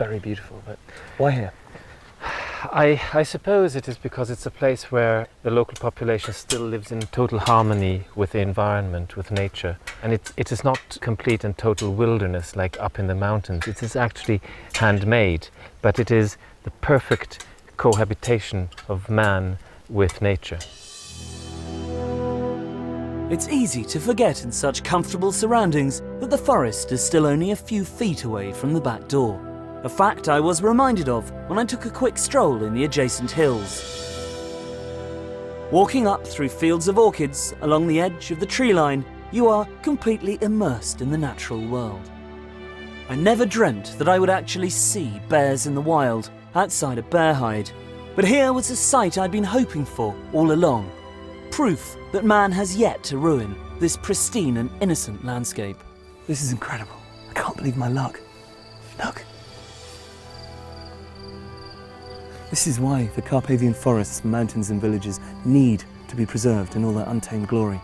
very beautiful. But why here? I suppose it is because it's a place where the local population still lives in total harmony with the environment, with nature. And it is not complete and total wilderness like up in the mountains. It is actually handmade, but it is the perfect cohabitation of man with nature. It's easy to forget in such comfortable surroundings that the forest is still only a few feet away from the back door. A fact I was reminded of when I took a quick stroll in the adjacent hills. Walking up through fields of orchids along the edge of the tree line, you are completely immersed in the natural world. I never dreamt that I would actually see bears in the wild outside a bear hide, but here was a sight I'd been hoping for all along. Proof that man has yet to ruin this pristine and innocent landscape. This is incredible. I can't believe my luck. Look. This is why the Carpathian forests, mountains and villages need to be preserved in all their untamed glory.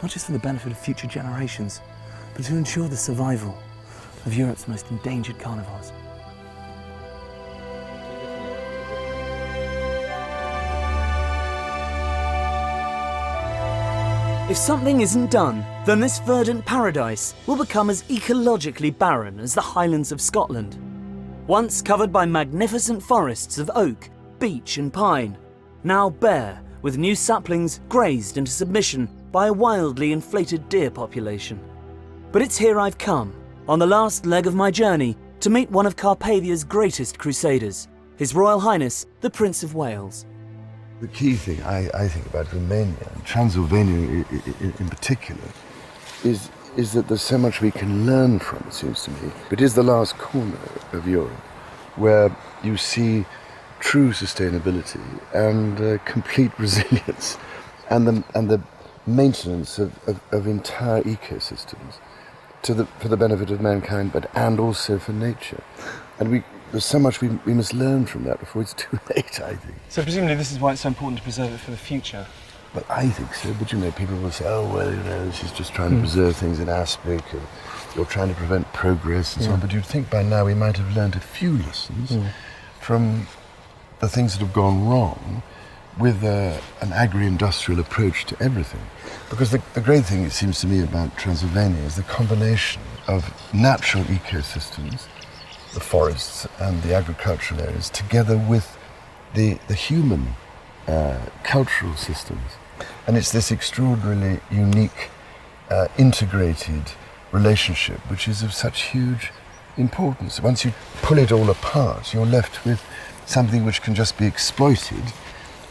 Not just for the benefit of future generations, but to ensure the survival of Europe's most endangered carnivores. If something isn't done, then this verdant paradise will become as ecologically barren as the Highlands of Scotland. Once covered by magnificent forests of oak, beech and pine, now bare with new saplings grazed into submission by a wildly inflated deer population. But it's here I've come, on the last leg of my journey, to meet one of Carpathia's greatest crusaders, His Royal Highness, the Prince of Wales. The key thing I think about Romania, and Transylvania in particular, is that there's so much we can learn from, it seems to me. It is the last corner of Europe where you see true sustainability and complete resilience and the maintenance of entire ecosystems for the benefit of mankind, and also for nature. And there's so much we must learn from that before it's too late, I think. So presumably this is why it's so important to preserve it for the future. Well, I think so, but people will say, oh, well, she's just trying to preserve things in aspic, and you're trying to prevent progress and so on. But you'd think by now we might have learned a few lessons from the things that have gone wrong with an agri-industrial approach to everything. Because the great thing, it seems to me, about Transylvania is the combination of natural ecosystems, the forests and the agricultural areas, together with the human cultural systems. And it's this extraordinarily unique, integrated relationship which is of such huge importance. Once you pull it all apart, you're left with something which can just be exploited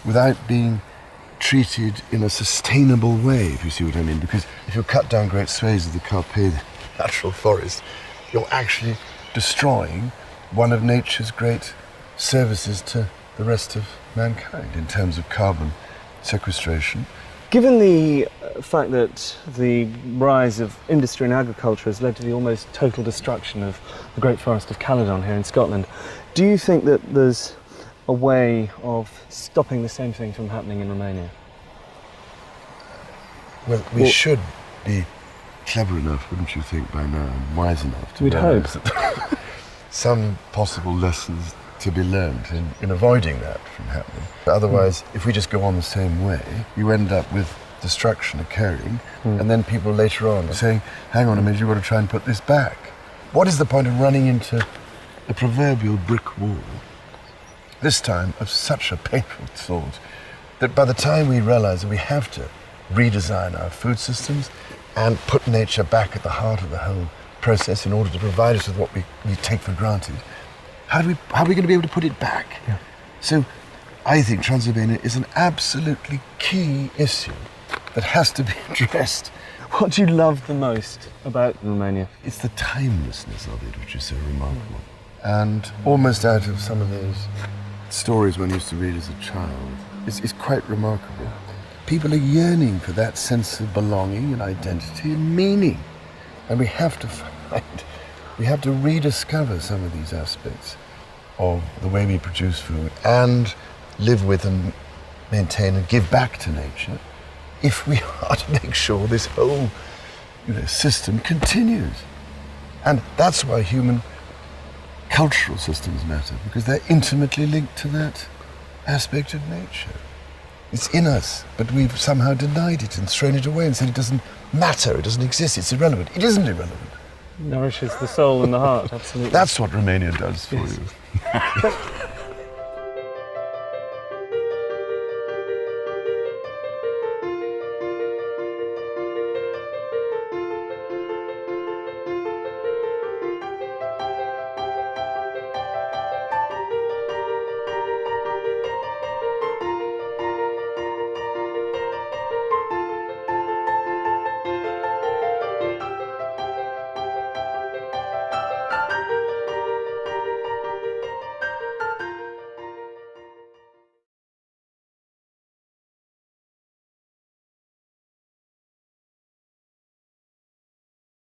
without being treated in a sustainable way, if you see what I mean. Because if you cut down great swathes of the Carpathian natural forest, you're actually destroying one of nature's great services to the rest of mankind in terms of carbon sequestration. Given the fact that the rise of industry and agriculture has led to the almost total destruction of the Great Forest of Caledon here in Scotland, do you think that there's a way of stopping the same thing from happening in Romania? Well, we should be clever enough, wouldn't you think, by now, and wise enough to realize that some possible lessons to be learned in avoiding that from happening. Otherwise, if we just go on the same way, you end up with destruction occurring, and then people later on saying, hang on a minute, you've got to try and put this back. What is the point of running into a proverbial brick wall, this time of such a painful sort, that by the time we realize that we have to redesign our food systems and put nature back at the heart of the whole process in order to provide us with what we take for granted, how are we going to be able to put it back? Yeah. So I think Transylvania is an absolutely key issue that has to be addressed. What do you love the most about Romania? It's the timelessness of it, which is so remarkable. And almost out of some of those stories one used to read as a child, it's quite remarkable. People are yearning for that sense of belonging and identity and meaning. And we have to rediscover some of these aspects of the way we produce food and live with and maintain and give back to nature if we are to make sure this whole system continues. And that's why human cultural systems matter because they're intimately linked to that aspect of nature. It's in us, but we've somehow denied it and thrown it away and said it doesn't matter, it doesn't exist, it's irrelevant. It isn't irrelevant. Nourishes the soul and the heart, absolutely. That's what Romania does for Yes. you.